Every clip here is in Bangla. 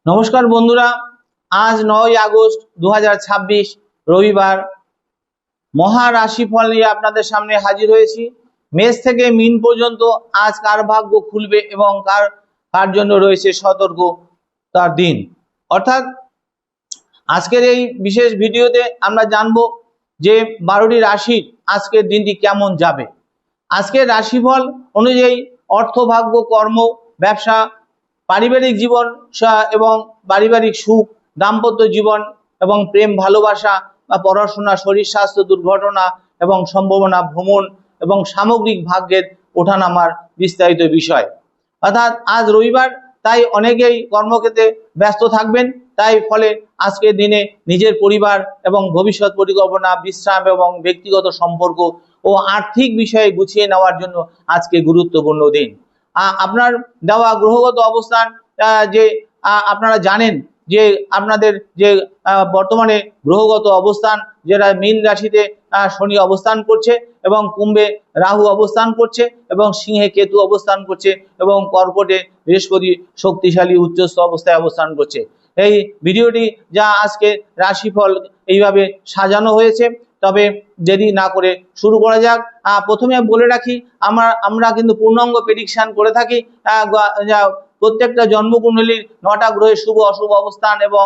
নমস্কার বন্ধুরা, আজ 9ই আগস্ট 2026 রবিবার। মহা রাশিফল নিয়ে আপনাদের সামনে হাজির হয়েছি। মেষ থেকে মীন পর্যন্ত আজ কার ভাগ্য খুলবে এবং কার কার জন্য রয়েছে সতর্কতার দিন। অর্থাৎ আজকের এই বিশেষ ভিডিওতে আমরা জানবো যে 12টি রাশির আজকের দিনটি কেমন যাবে। আজকের রাশিফল অনুযায়ী অর্থ, ভাগ্য, কর্ম, ব্যবসা, পারিবারিক জীবন এবং পারিবারিক সুখ, দাম্পত্য জীবন এবং প্রেম ভালোবাসা বা পড়াশোনা, শরীর স্বাস্থ্য, দুর্ঘটনা এবং সম্ভাবনা, ভ্রমণ এবং সামগ্রিক ভাগ্যের ওঠানামার বিস্তারিত বিষয়। অর্থাৎ আজ রবিবার, তাই অনেকেই কর্মক্ষেত্রে ব্যস্ত থাকবেন। তাই ফলে আজকের দিনে নিজের পরিবার এবং ভবিষ্যৎ পরিকল্পনা, বিশ্রাম এবং ব্যক্তিগত সম্পর্ক ও আর্থিক বিষয়ে গুছিয়ে নেওয়ার জন্য আজকে গুরুত্বপূর্ণ দিন। আপনার দেওয়া গ্রহগত অবস্থান, যে আপনারা জানেন যে আপনাদের যে বর্তমানে গ্রহগত অবস্থান, যেটা মীন রাশিতে শনি অবস্থান করছে এবং কুম্ভে রাহু অবস্থান করছে এবং সিংহে কেতু অবস্থান করছে এবং কর্কটে বৃহস্পতি শক্তিশালী উচ্চস্থ অবস্থায় অবস্থান করছে। এই ভিডিওটি যা আজকে রাশিফল এইভাবে সাজানো হয়েছে। তবে দেরি না করে শুরু করা যাক। প্রথমে বলে রাখি, আমরা কিন্তু পূর্ণাঙ্গ প্রেডিকশন করে থাকি। প্রত্যেকটা জন্মকুণ্ডলীর 9টা গ্রহের শুভ অশুভ অবস্থান এবং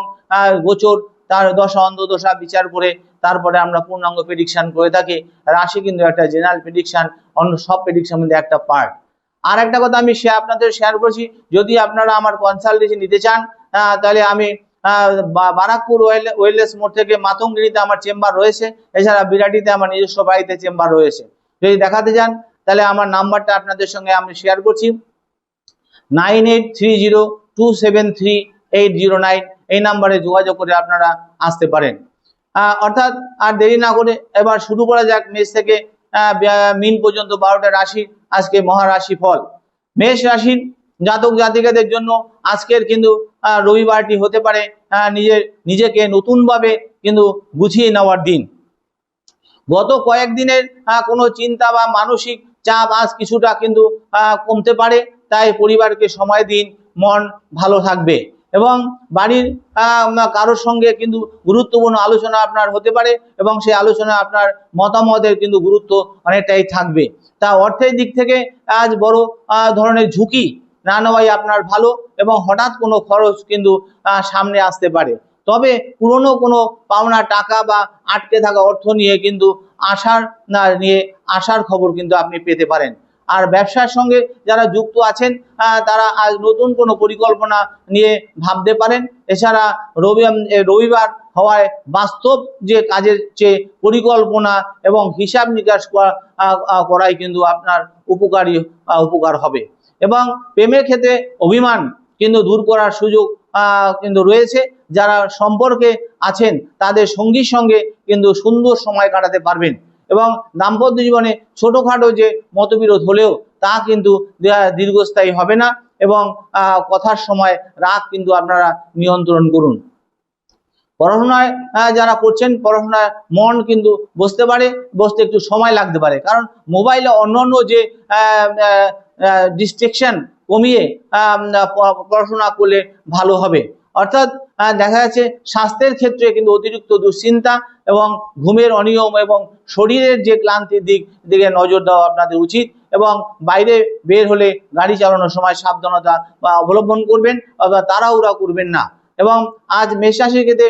গোচর, তার দশা অন্তর্দশা বিচার করে তারপরে আমরা পূর্ণাঙ্গ প্রেডিকশন করে থাকি। রাশি কিন্তু একটা জেনারেল প্রেডিকশন, অন্য সব প্রেডিকশন মধ্যে একটা পার্ট। আর একটা কথা আমি আপনাদের শেয়ার করছি, যদি আপনারা আমার কনসালটেন্সি নিতে চান, তাহলে আমি বারাকপুর ওয়েলনেস মোড় থেকে মাতঙ্গিরিতে আমার চেম্বার রয়েছে। এছাড়া বিরাটিতে আমার নিজস্ব বাড়িতে চেম্বার রয়েছে। যদি দেখাতে চান তাহলে আমার নাম্বারটা আপনাদের সঙ্গে আমি শেয়ার করছি, 9830273809। এই নাম্বারে যোগাযোগ করে আপনারা আসতে পারেন। অর্থাৎ আর দেরি না করে এবার শুরু করা যাক মেষ থেকে মীন পর্যন্ত 12টা রাশি আজকে মহারাশি ফল। মেষ রাশির জাতক জাতিকাদের জন্য আজকের কিন্তু রবিবারটি হতে পারে নিজেকে নতুনভাবে কিন্তু গুছিয়ে নেওয়ার দিন। গত কয়েকদিনের কোনো চিন্তা বা মানসিক চাপ আজ কিছুটা কিন্তু কমতে পারে। তাই পরিবারকে সময় দিন, মন ভালো থাকবে এবং বাড়ির কারোর সঙ্গে কিন্তু গুরুত্বপূর্ণ আলোচনা আপনার হতে পারে এবং সেই আলোচনা আপনার মতামতের কিন্তু গুরুত্ব অনেকটাই থাকবে। তা অর্থের দিক থেকে আজ বড় ধরনের ঝুঁকি না নেওয়াই আপনার ভালো এবং হঠাৎ কোনো খরচ কিন্তু সামনে আসতে পারে। তবে পুরনো কোনো পাওনা টাকা বা আটকে থাকা অর্থ নিয়ে কিন্তু আশার খবর কিন্তু আপনি পেতে পারেন। আর ব্যবসার সঙ্গে যারা যুক্ত আছেন তারা আজ নতুন কোনো পরিকল্পনা নিয়ে ভাবতে পারেন। এছাড়া রবিবার হওয়ায় বাস্তব যে কাজের চেয়ে পরিকল্পনা এবং হিসাব নিকাশ করাই কিন্তু আপনার উপকার হবে। এবং প্রেমের ক্ষেত্রে অভিমান কিন্তু দূর করার সুযোগ কিন্তু রয়েছে। যারা সম্পর্কে আছেন তাদের সঙ্গীর সঙ্গে কিন্তু সুন্দর সময় কাটাতে পারবেন এবং দাম্পত্য জীবনে ছোটখাটো যে মতবিরোধ হলেও তা কিন্তু দীর্ঘস্থায়ী হবে না এবং কথার সময় রাগ কিন্তু আপনারা নিয়ন্ত্রণ করুন। পড়াশোনায় যারা করছেন, পড়াশোনায় মন কিন্তু বসতে একটু সময় লাগতে পারে, কারণ মোবাইলে অন্যান্য যে ডিস্ট্রাকশন কমিয়ে পড়াশোনা করলে ভালো হবে। অর্থাৎ দেখা যাচ্ছে স্বাস্থ্যের ক্ষেত্রে কিন্তু অতিরিক্ত দুশ্চিন্তা এবং ঘুমের অনিয়ম এবং শরীরের যে ক্লান্তির দিকে নজর দেওয়া আপনাদের উচিত এবং বাইরে বের হলে গাড়ি চালানোর সময় সাবধানতা অবলম্বন করবেন অথবা তাড়াহুড়া করবেন না। এবং আজ মেষ রাশির ক্ষেত্রে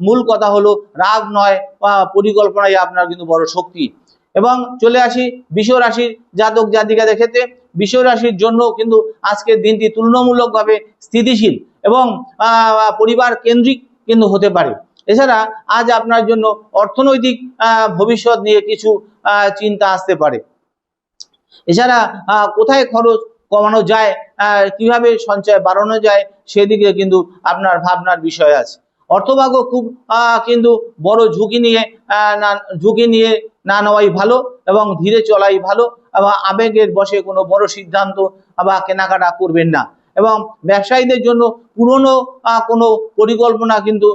মূল কথা হলো রাগ নয়, পরিকল্পনাই আপনার কিন্তু বড় শক্তি। এবং চলে আসি বৃষ রাশির জাতক জাতিকাদের ক্ষেত্রে। বৃষ রাশির জন্য কিন্তু আজকের দিনটি তুলনামূলকভাবে স্থিতিশীল এবং পরিবার কেন্দ্রিক কিন্তু হতে পারে। এছাড়া আজ আপনার জন্য অর্থনৈতিক ভবিষ্যৎ নিয়ে কিছু চিন্তা আসতে পারে। এছাড়া কোথায় খরচ কমানো যায়, কিভাবে সঞ্চয় বাড়ানো যায়, সেদিকে কিন্তু আপনার ভাবনার বিষয় আছে। অর্থভাগ্য খুব কিন্তু বড় ঝুঁকি নিয়ে না নেওয়াই ভালো এবং ধীরে চলাই ভালো এবং আবেগের বশে কোনো বড় সিদ্ধান্ত বা কেনাকাটা করবেন না। এবং ব্যবসায়ীদের জন্য পুরনো কোনো পরিকল্পনা কিন্তু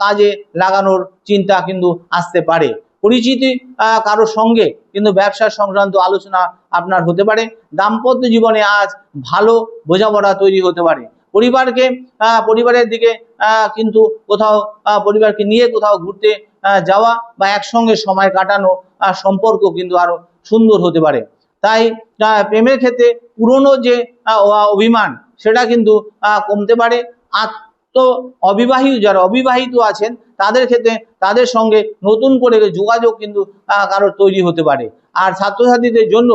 কাজে লাগানোর চিন্তা কিন্তু আসতে পারে। পরিচিতি কারোর সঙ্গে কিন্তু ব্যবসা সংক্রান্ত আলোচনা আপনার হতে পারে। দাম্পত্য জীবনে আজ ভালো বোঝাপড়া তৈরি হতে পারে। পরিবারের দিকে কিন্তু কোথাও পরিবারকে নিয়ে কোথাও ঘুরতে যাওয়া বা একসঙ্গে সময় কাটানো সম্পর্ক কিন্তু আরো সুন্দর হতে পারে। তাই প্রেমের ক্ষেত্রে পুরনো যে অভিমান সেটা কিন্তু কমতে পারে। যারা অবিবাহিত আছেন তাদের ক্ষেত্রে তাদের সঙ্গে নতুন করে যোগাযোগ কিন্তু কারোর তৈরি হতে পারে। আর ছাত্রছাত্রীদের জন্য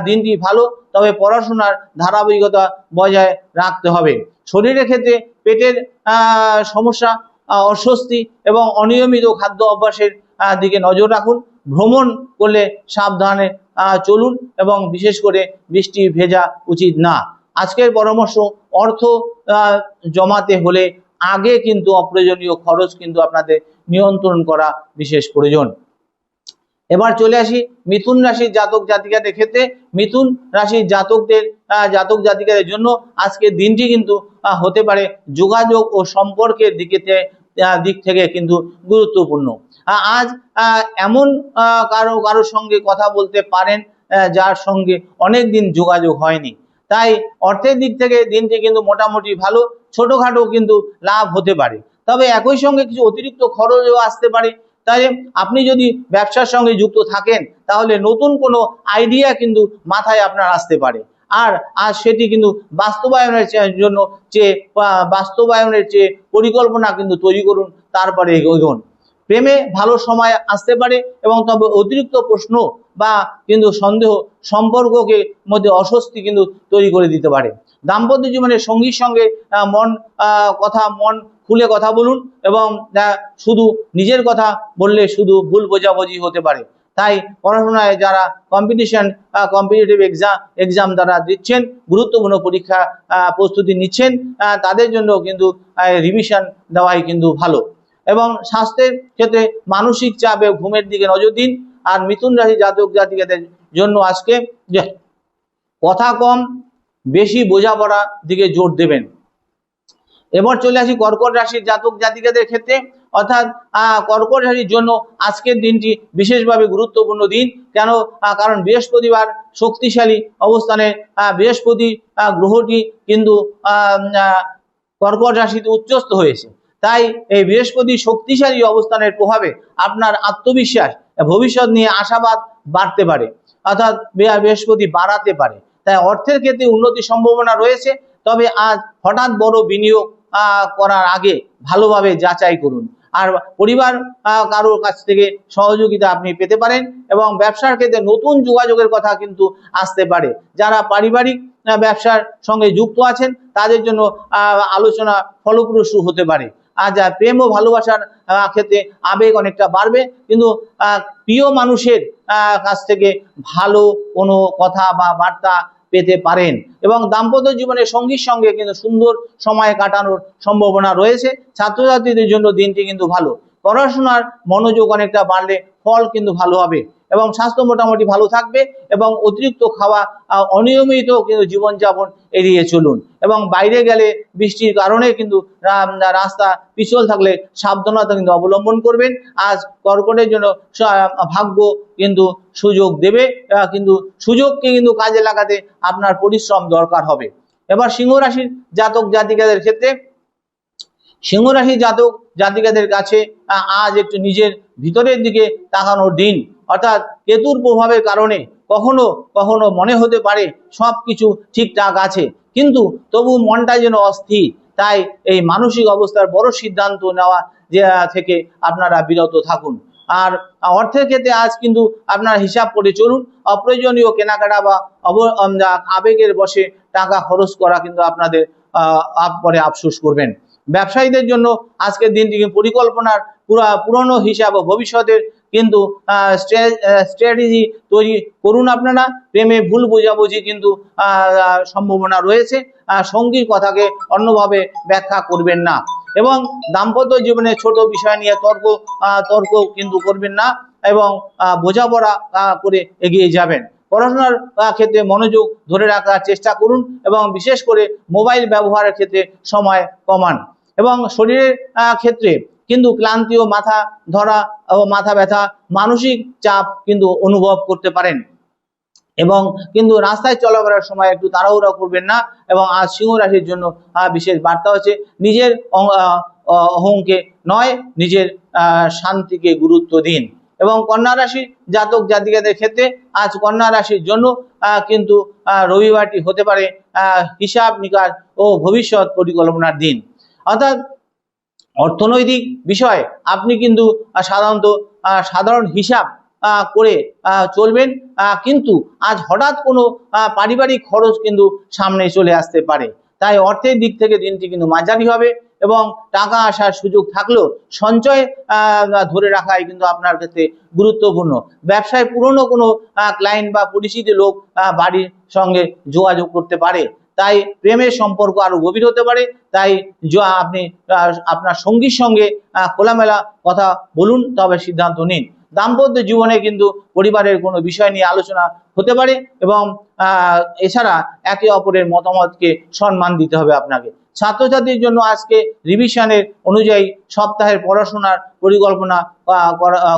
দিনটি ভালো, তবে পড়াশোনার ধারাবাহিকতা বজায় রাখতে হবে। শরীরের ক্ষেত্রে পেটের সমস্যা, অস্বস্তি এবং অনিয়মিত খাদ্য অভ্যাসের দিকে নজর রাখুন। ভ্রমণ করলে সাবধানে চলুন এবং বিশেষ করে বৃষ্টি ভেজা উচিত না। আজকের পরামর্শ, অর্থ জমাতে হলে আগে কিন্তু অপ্রয়োজনীয় খরচ কিন্তু আপনাদের নিয়ন্ত্রণ করা বিশেষ প্রয়োজন। এবার চলে আসি মিথুন রাশির জাতক জাতিকাদের ক্ষেত্রে। মিথুন রাশির জাতক জাতিকাদের জন্য আজকের দিনটি কিন্তু হতে পারে যোগাযোগ ও সম্পর্কের দিক থেকে কিন্তু গুরুত্বপূর্ণ। আজ এমন কারোর সঙ্গে কথা বলতে পারেন যার সঙ্গে অনেক দিন যোগাযোগ হয়নি। তাই অর্থের দিক থেকে দিনটি কিন্তু মোটামুটি ভালো, ছোটখাটো কিন্তু লাভ হতে পারে। তবে একই সঙ্গে কিছু অতিরিক্ত খরচও আসতে পারে। তাই আপনি যদি ব্যবসার সঙ্গে যুক্ত থাকেন তাহলে নতুন কোনো আইডিয়া কিন্তু মাথায় আপনার আসতে পারে। আর সেটি কিন্তু বাস্তবায়নের চেয়ে পরিকল্পনা কিন্তু তৈরি করুন, তারপরে এগোন। প্রেমে ভালো সময় আসতে পারে এবং তবে অতিরিক্ত প্রশ্ন বা কিন্তু সন্দেহ সম্পর্ককে মধ্যে অস্বস্তি কিন্তু তৈরি করে দিতে পারে। দাম্পত্য জীবনে সঙ্গীর সঙ্গে মন খুলে কথা বলুন এবং শুধু নিজের কথা বললে শুধু ভুল বোঝাবুঝি হতে পারে। তাই পড়াশোনায় যারা কম্পিটিটিভ এক্সাম যারা দিচ্ছেন, গুরুত্বপূর্ণ পরীক্ষা প্রস্তুতি নিচ্ছেন, তাদের জন্য কিন্তু রিভিশন দেওয়াই কিন্তু ভালো। এবং স্বাস্থ্যের ক্ষেত্রে মানসিক চাপ এবং ঘুমের দিকে নজর দিন। আর মিথুন রাশি জাতক জাতিকাদের জন্য আজকে যে কথা কম, বেশি বোঝাপড়ার দিকে জোর দেবেন। এবার চলে আসি কর্কট রাশির জাতক জাতিকাদের ক্ষেত্রে। অর্থাৎ কর্কট রাশির জন্য আজকের দিনটি বিশেষভাবে গুরুত্বপূর্ণ দিন। কারণ বৃহস্পতিবার শক্তিশালী অবস্থানে বৃহস্পতি গ্রহটি কিন্তু কর্কট রাশিতে উচ্চস্থ হয়েছে। তাই এই বৃহস্পতি শক্তিশালী অবস্থানের প্রভাবে আপনার আত্মবিশ্বাস, ভবিষ্যৎ নিয়ে আশাবাদ বাড়তে পারে, অর্থাৎ বৃহস্পতি বাড়াতে পারে। তাই অর্থের ক্ষেত্রে উন্নতির সম্ভাবনা রয়েছে। তবে আজ হঠাৎ বড় বিনিয়োগ করার আগে ভালোভাবে যাচাই করুন। আর পরিবার কারোর কাছ থেকে সহযোগিতা আপনি পেতে পারেন এবং ব্যবসার ক্ষেত্রে নতুন যোগাযোগের কথা কিন্তু আসতে পারে। যারা পারিবারিক ব্যবসার সঙ্গে যুক্ত আছেন তাদের জন্য আলোচনা ফলপ্রসূ হতে পারে। আর যা প্রেম ও ভালোবাসার ক্ষেত্রে আবেগ অনেকটা বাড়বে, কিন্তু প্রিয় মানুষের কাছ থেকে ভালো কোনো কথা বা বার্তা পেতে পারেন এবং দাম্পত্য জীবনে সঙ্গীর সঙ্গে কিন্তু সুন্দর সময় কাটানোর সম্ভাবনা রয়েছে। ছাত্রছাত্রীদের জন্য দিনটি কিন্তু ভালো। পড়াশোনার মনোযোগ অনেকটা বাড়লে ফল কিন্তু ভালো হবে এবং স্বাস্থ্য মোটামুটি ভালো থাকবে এবং অতিরিক্ত খাওয়া, অনিয়মিত কিন্তু জীবনযাপন এড়িয়ে চলুন এবং বাইরে গেলে বৃষ্টির কারণে কিন্তু রাস্তা পিছল থাকলে সাবধানতা কিন্তু অবলম্বন করবেন। আজ কর্কটের জন্য ভাগ্য কিন্তু সুযোগ দেবে, কিন্তু সুযোগকে কিন্তু কাজে লাগাতে আপনার পরিশ্রম দরকার হবে। এবার সিংহ রাশির জাতক জাতিকাদের ক্ষেত্রে, সিংহ রাশির জাতক জাতিকাদের কাছে আজ একটু নিজের ভিতরের দিকে তাকানোর দিন। অর্থাৎ কেতুর প্রভাবের কারণে কখনো কখনো মনে হতে পারে সবকিছু ঠিকঠাক আছে, কিন্তু তবু মনটা যেন অস্থির। তাই এই মানসিক অবস্থার বড় সিদ্ধান্ত নেওয়া থেকে আপনারা বিরত থাকুন। আর অর্থের ক্ষেত্রে আজ কিন্তু আপনার হিসাব করে চলুন। অপ্রয়োজনীয় কেনাকাটা বা আবেগের বশে টাকা খরচ করা কিন্তু আপনাদের পরে আফসোস করবেন। ব্যবসায়ীদের জন্য আজকের দিনটি পরিকল্পনার পুরনো হিসাব ও ভবিষ্যতের কিন্তু স্ট্র্যাটেজি তৈরি করুন। আপনারা প্রেমে ভুল বোঝাবুঝি কিন্তু সম্ভাবনা রয়েছে। সঙ্গীর কথাকে অন্যভাবে ব্যাখ্যা করবেন না এবং দাম্পত্য জীবনে ছোট বিষয় নিয়ে তর্ক কিন্তু করবেন না এবং বোঝাপড়া করে এগিয়ে যাবেন। পড়াশোনার ক্ষেত্রে মনোযোগ ধরে রাখার চেষ্টা করুন এবং বিশেষ করে মোবাইল ব্যবহারের ক্ষেত্রে সময় কমান এবং শরীরের ক্ষেত্রে কিন্তু ক্লান্তি ও মাথা ধরা ও মাথা ব্যথা, মানসিক চাপ কিন্তু অনুভব করতে পারেন। এবং কিন্তু রাস্তায় চলাফেরার সময় একটু তাড়াহুড়া করবেন না। এবং আজ সিংহ রাশির জন্য বিশেষ বার্তা হচ্ছে নিজের অহংকে নয়, নিজের শান্তিকে গুরুত্ব দিন। এবং কন্যা রাশির জাতক জাতিকাদের ক্ষেত্রে আজ কন্যা রাশির জন্য কিন্তু রবিবারটি হতে পারে হিসাব নিকাশ ও ভবিষ্যৎ পরিকল্পনার দিন। অর্থাৎ অর্থনৈতিক বিষয়ে আপনি কিন্তু সাধারণত সাধারণ হিসাব করে চলবেন, কিন্তু আজ হঠাৎ কোনো পারিবারিক খরচ কিন্তু সামনে চলে আসতে পারে। তাই অর্থের দিক থেকে দিনটি কিন্তু মাঝারি হবে এবং টাকা আসার সুযোগ থাকলেও সঞ্চয় ধরে রাখাই কিন্তু আপনার ক্ষেত্রে গুরুত্বপূর্ণ। ব্যবসায় পুরনো কোনো ক্লায়েন্ট বা পরিচিত লোক বাড়ির সঙ্গে যোগাযোগ করতে পারে, তাই প্রেমের সম্পর্ক আরো গভীর হতে পারে। তাই আপনি আপনার সঙ্গীর সঙ্গে খোলামেলা কথা বলুন, তবে সিদ্ধান্ত নিন। দাম্পত্য জীবনে কিন্তু পরিবারের কোনো বিষয় নিয়ে আলোচনা হতে পারে এবং এছাড়া একে অপরের মতামতকে সম্মান দিতে হবে আপনাকে। ছাত্রছাত্রীর জন্য আজকে রিভিশনের অনুযায়ী সপ্তাহের পড়াশোনার পরিকল্পনা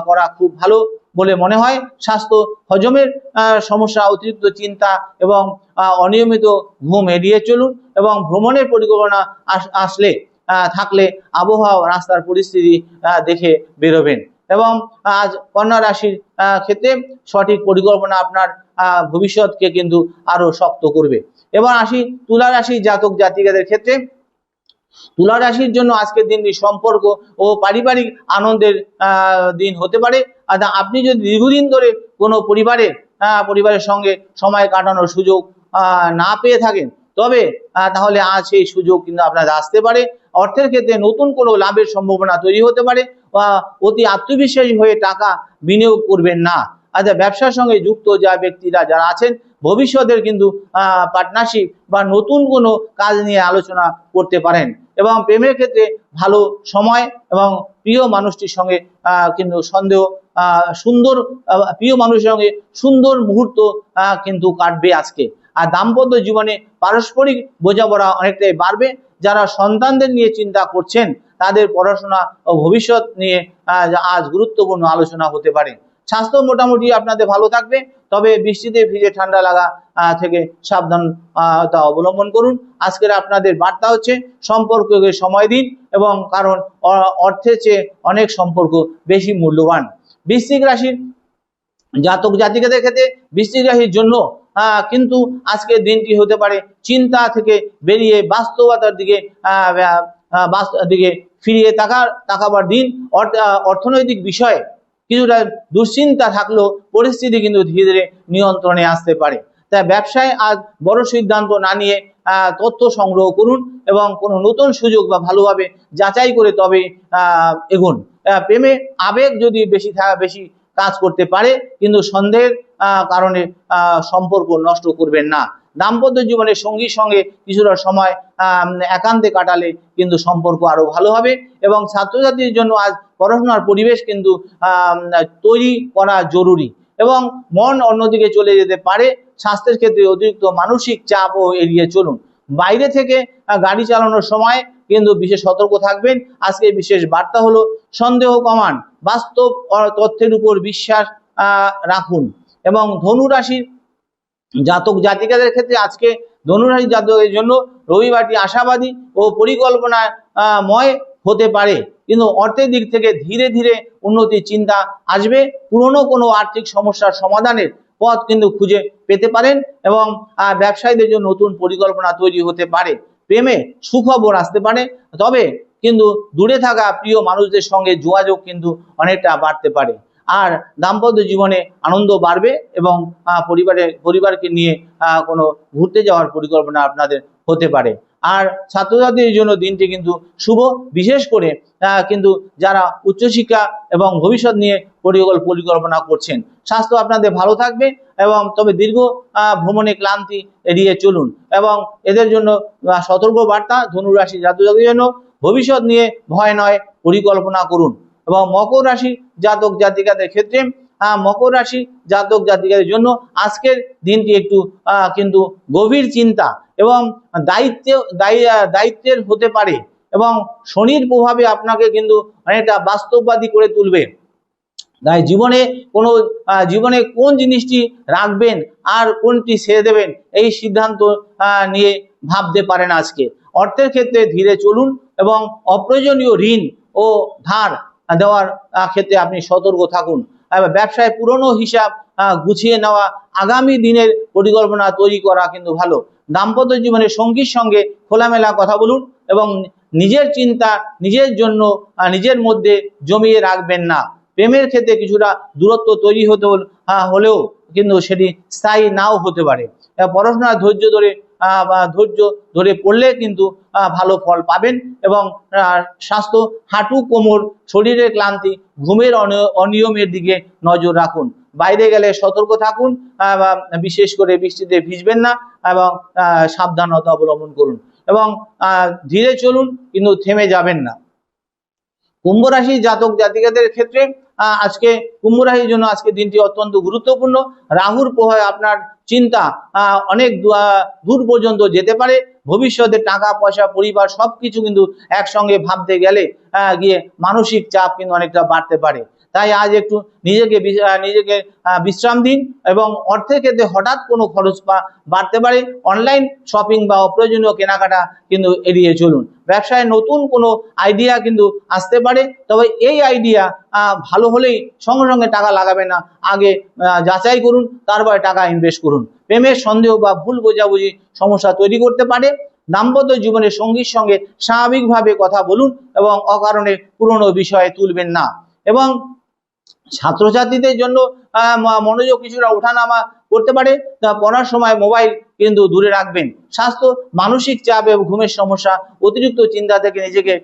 করা খুব ভালো বলে মনে হয়। স্বাস্থ্য, হজমের সমস্যা, অতিরিক্ত চিন্তা এবং অনিয়মিত ঘুম এড়িয়ে চলুন এবং ভ্রমণের পরিকল্পনা আসলে থাকলে আবহাওয়া, রাস্তার পরিস্থিতি দেখে বেরোবেন। এবং আজ কন্যা রাশির ক্ষেত্রে সঠিক পরিকল্পনা আপনার ভবিষ্যৎকে কিন্তু আরো শক্ত করবে। এবার আসি তুলা রাশির জাতক জাতিকাদের ক্ষেত্রে। তুলা রাশির জন্য আজকের দিনটি সম্পর্ক ও পারিবারিক আনন্দের দিন হতে পারে। আপনি যদি দীর্ঘদিন ধরে কোনো পরিবারের সঙ্গে সময় কাটানোর সুযোগ না পেয়ে থাকেন, তবে তাহলে আজ সেই সুযোগ কিন্তু আপনার আসতে পারে। অর্থের ক্ষেত্রে নতুন কোনো লাভের সম্ভাবনা তৈরি হতে পারে। অতি আত্মবিশ্বাসী হয়ে টাকা বিনিয়োগ করবেন না। ব্যবসার সঙ্গে যুক্ত ব্যক্তিরা যারা আছেন, ভবিষ্যতের কিন্তু পার্টনারশিপ বা নতুন কোনো কাজ নিয়ে আলোচনা করতে পারেন। এবং প্রেমের ক্ষেত্রে ভালো সময় এবং প্রিয় মানুষটির সঙ্গে কিন্তু প্রিয় মানুষের সঙ্গে সুন্দর মুহূর্ত কিন্তু কাটবে আজকে। আর দাম্পত্য জীবনে পারস্পরিক বোঝাপড়া অনেকটাই বাড়বে। যারা সন্তানদের নিয়ে চিন্তা করছেন, তাদের পড়াশোনা ও ভবিষ্যৎ নিয়ে আজ গুরুত্বপূর্ণ আলোচনা হতে পারে। স্বাস্থ্য মোটামুটি আপনাদের ভালো থাকবে, তবে বৃষ্টিতে ভিজে ঠান্ডা লাগা থেকে সাবধানতা অবলম্বন করুন। আজকের আপনাদের বার্তা হচ্ছে সম্পর্ককে সময় দিন, এবং কারণ অর্থের চেয়ে অনেক সম্পর্ক বেশি মূল্যবান। বৃশ্চিক রাশির জাতক জাতিকাদের ক্ষেত্রে বৃশ্চিক রাশির জন্য কিন্তু আজকের দিনটি হতে পারে চিন্তা থেকে বেরিয়ে বাস্তবতার দিকে ফিরিয়ে তাকাবার দিন। অর্থনৈতিক বিষয়ে কিছুটা দুশ্চিন্তা থাকলেও পরিস্থিতি কিন্তু ধীরে ধীরে নিয়ন্ত্রণে আসতে পারে। তাই ব্যবসায় আজ বড় সিদ্ধান্ত না নিয়ে তথ্য সংগ্রহ করুন এবং কোনো নতুন সুযোগ বা ভালোভাবে যাচাই করে তবে এগোন। প্রেমে আবেগ যদি বেশি কাজ করতে পারে, কিন্তু সন্দেহের কারণে সম্পর্ক নষ্ট করবেন না। দাম্পত্য জীবনে সঙ্গীর সঙ্গে কিছুটা সময় একান্তে কাটালে কিন্তু সম্পর্ক আরো ভালো হবে। এবং ছাত্রছাত্রীর জন্য আজ পড়াশোনার পরিবেশ কিন্তু তৈরি করা জরুরি এবং মন অন্যদিকে চলে যেতে পারে। স্বাস্থ্যের ক্ষেত্রে অতিরিক্ত মানসিক চাপও এড়িয়ে চলুন। বাইরে থেকে গাড়ি চালানোর সময় কিন্তু বিশেষ সতর্ক থাকবেন। আজকে বিশেষ বার্তা হলো সন্দেহ কমান, বাস্তব তথ্যের উপর বিশ্বাস রাখুন। এবং ধনু রাশির জাতক জাতিকাদের ক্ষেত্রে আজকে ধনুরাশি জাতকের জন্য রবিবারটি আশাবাদী ও পরিকল্পনাময় হতে পারে, কিন্তু অর্থের দিক থেকে ধীরে ধীরে উন্নতির চিন্তা আসবে। পুরনো কোনো আর্থিক সমস্যার সমাধানের পথ কিন্তু খুঁজে পেতে পারেন এবং ব্যবসায়ীদের জন্য নতুন পরিকল্পনা তৈরি হতে পারে। প্রেমে সুখবর আসতে পারে, তবে কিন্তু দূরে থাকা প্রিয় মানুষদের সঙ্গে যোগাযোগ কিন্তু অনেকটা বাড়তে পারে। আর দাম্পত্য জীবনে আনন্দ বাড়বে এবং পরিবারকে নিয়ে কোনো ঘুরতে যাওয়ার পরিকল্পনা আপনাদের হতে পারে। আর ছাত্রছাত্রীদের জন্য দিনটি কিন্তু শুভ, বিশেষ করে কিন্তু যারা উচ্চশিক্ষা এবং ভবিষ্যৎ নিয়ে পরিকল্পনা করছেন। স্বাস্থ্য আপনাদের ভালো থাকবে এবং তবে দীর্ঘ ভ্রমণে ক্লান্তি এড়িয়ে চলুন। এবং এদের জন্য সতর্ক বার্তা, ধনুরাশি জাতকদের জন্য ভবিষ্যৎ নিয়ে ভয় নয়, পরিকল্পনা করুন। এবং মকর রাশি জাতক জাতিকাদের ক্ষেত্রে মকর রাশি জাতক জাতিকাদের জন্য আজকের দিনটি একটু কিন্তু গভীর চিন্তা এবং দায়িত্বের হতে পারে এবং শনির প্রভাবে আপনাকে কিন্তু অনেকটা বাস্তববাদী করে তুলবে। তাই জীবনে কোন জিনিসটি রাখবেন আর কোনটি ছেড়ে দেবেন এই সিদ্ধান্ত নিয়ে ভাবতে পারেন আজকে। অর্থের ক্ষেত্রে ধীরে চলুন এবং অপ্রয়োজনীয় ঋণ ও ধার দেওয়ার ক্ষেত্রে আপনি সতর্ক থাকুন। ব্যবসায় পুরনো হিসাব গুছিয়ে নেওয়া, আগামী দিনের পরিকল্পনা তৈরি করা কিন্তু ভালো। দাম্পত্য জীবনে সঙ্গীর সঙ্গে খোলামেলা কথা বলুন এবং নিজের চিন্তা নিজের জন্য নিজের মধ্যে জমিয়ে রাখবেন না। প্রেমের ক্ষেত্রে কিছুটা দূরত্ব তৈরি হলেও কিন্তু সেটি স্থায়ী নাও হতে পারে। পড়াশোনার ধৈর্য ধরে পড়লে কিন্তু ভালো ফল পাবেন। এবং স্বাস্থ্য, হাঁটু, কোমর, শরীরের ক্লান্তি, ঘুমের অনিয়মের দিকে নজর রাখুন। বাইরে গেলে সতর্ক থাকুন, বিশেষ করে বৃষ্টিতে ভিজবেন না এবং সাবধানতা অবলম্বন করুন এবং ধীরে চলুন কিন্তু থেমে যাবেন না। কুম্ভ রাশি জাতক জাতিকাদের ক্ষেত্রে আজকে কুম্ভ রাশির জন্য আজকে দিনটি অত্যন্ত গুরুত্বপূর্ণ। রাহুর প্রভাবে আপনার চিন্তা অনেক দূর পর্যন্ত যেতে পারে। ভবিষ্যতে টাকা পয়সা, পরিবার সবকিছু কিন্তু একসঙ্গে ভাবতে গেলে গিয়ে মানসিক চাপ কিন্তু অনেকটা বাড়তে পারে। তাই আজ একটু নিজেকে বিশ্রাম দিন এবং অর্থের ক্ষেত্রে হঠাৎ কোনো খরচ বাড়তে পারে। অনলাইন শপিং বা অপ্রয়োজনীয় কেনাকাটা কিন্তু এড়িয়ে চলুন। ব্যবসায় নতুন কোনো আইডিয়া কিন্তু আসতে পারে, তবে এই আইডিয়া ভালো হলেই সঙ্গে সঙ্গে টাকা লাগাবেন না, আগে যাচাই করুন, তারপরে টাকা ইনভেস্ট করুন। প্রেমের সন্দেহ বা ভুল বোঝাবুঝি সমস্যা তৈরি করতে পারে। দাম্পত্য জীবনে সঙ্গীর সঙ্গে স্বাভাবিকভাবে কথা বলুন এবং অকারণে পুরনো বিষয়ে তুলবেন না। এবং ছাত্রছাত্রীদের জন্য মনোযোগ কিছুটা ওঠানামা করতে পারে, তা পড়ার সময় মোবাইল কিন্তু দূরে রাখবেন। স্বাস্থ্য, মানসিক চাপ এবং ঘুমের সমস্যা, অতিরিক্ত চিন্তা থেকে নিজেকে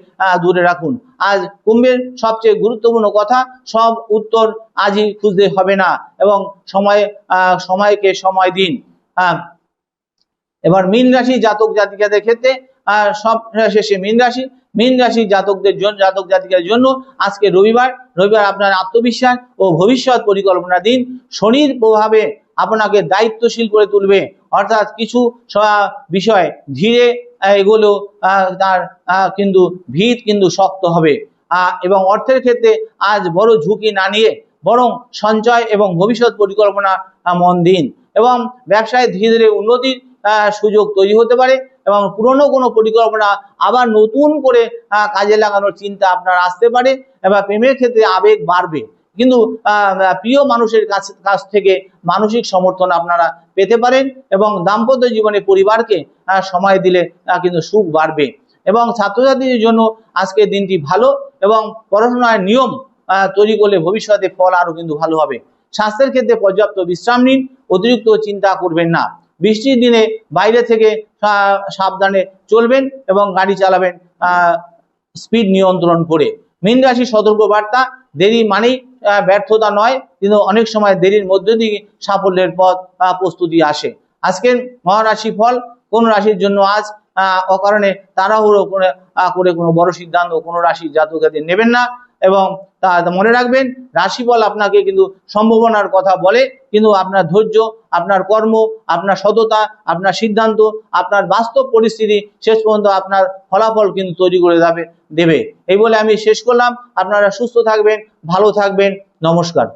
দূরে রাখুন। আজ কুম্ভের সবচেয়ে গুরুত্বপূর্ণ কথা, সব উত্তর আজই খুঁজতে হবে না এবং সময়কে সময় দিন। এবার মীন রাশি জাতক জাতিকাদের ক্ষেত্রে সব শেষে মীন রাশি জাতক জাতিকার জন্য আজকে রবিবার আপনার আত্মবিশ্বাস ও ভবিষ্যৎ পরিকল্পনা দিন। শনির প্রভাবে আপনাকে দায়িত্বশীল করে তুলবে, অর্থাৎ কিছু বিষয় ধীরে এগুলো তার কিন্তু ভিত কিন্তু শক্ত হবে। এবং অর্থের ক্ষেত্রে আজ বড় ঝুঁকি না নিয়ে বরং সঞ্চয় এবং ভবিষ্যৎ পরিকল্পনা মন দিন। এবং ব্যবসায় ধীরে ধীরে উন্নতির সুযোগ তৈরি হতে পারে এবং পুরনো কোনো পরিকল্পনা আবার নতুন করে কাজে লাগানোর চিন্তা আপনার আসতে পারে। এবার প্রেমের ক্ষেত্রে আবেগ বাড়বে, কিন্তু প্রিয় মানুষের কাছ থেকে মানসিক সমর্থন আপনারা পেতে পারেন এবং দাম্পত্য জীবনে পরিবারকে সময় দিলে কিন্তু সুখ বাড়বে। এবং ছাত্রছাত্রীদের জন্য আজকের দিনটি ভালো এবং পড়াশোনার নিয়ম তৈরি করলে ভবিষ্যতে ফল আরো কিন্তু ভালো হবে। স্বাস্থ্যের ক্ষেত্রে পর্যাপ্ত বিশ্রাম নিন, অতিরিক্ত চিন্তা করবেন না। বৃষ্টির দিনে বাইরে থেকে সাবধানে চলবেন এবং গাড়ি চালাবেন স্পিড নিয়ন্ত্রণ করে। মীন রাশি সতর্ক বার্তা, দেরি মানেই ব্যর্থতা নয়, কিন্তু অনেক সময় দেরির মধ্যে দিয়ে সাফল্যের পথ প্রস্তুতি আসে। আজকের মহারাশি ফল, কোন রাশির জন্য আজ অকারণে তাড়াহুড়ো করে কোনো বড় সিদ্ধান্ত কোনো রাশির জাতক-জাতিক নেবেন না। এবং তা মনে রাখবেন, রাশিফল আপনাকে কিন্তু সম্ভাবনার কথা বলে, কিন্তু আপনার ধৈর্য, আপনার কর্ম, আপনার সততা, আপনার সিদ্ধান্ত, আপনার বাস্তব পরিস্থিতি শেষ পর্যন্ত আপনার ফলাফল কিন্তু তৈরি করে দেবে। এই বলে আমি শেষ করলাম। আপনারা সুস্থ থাকবেন, ভালো থাকবেন। নমস্কার।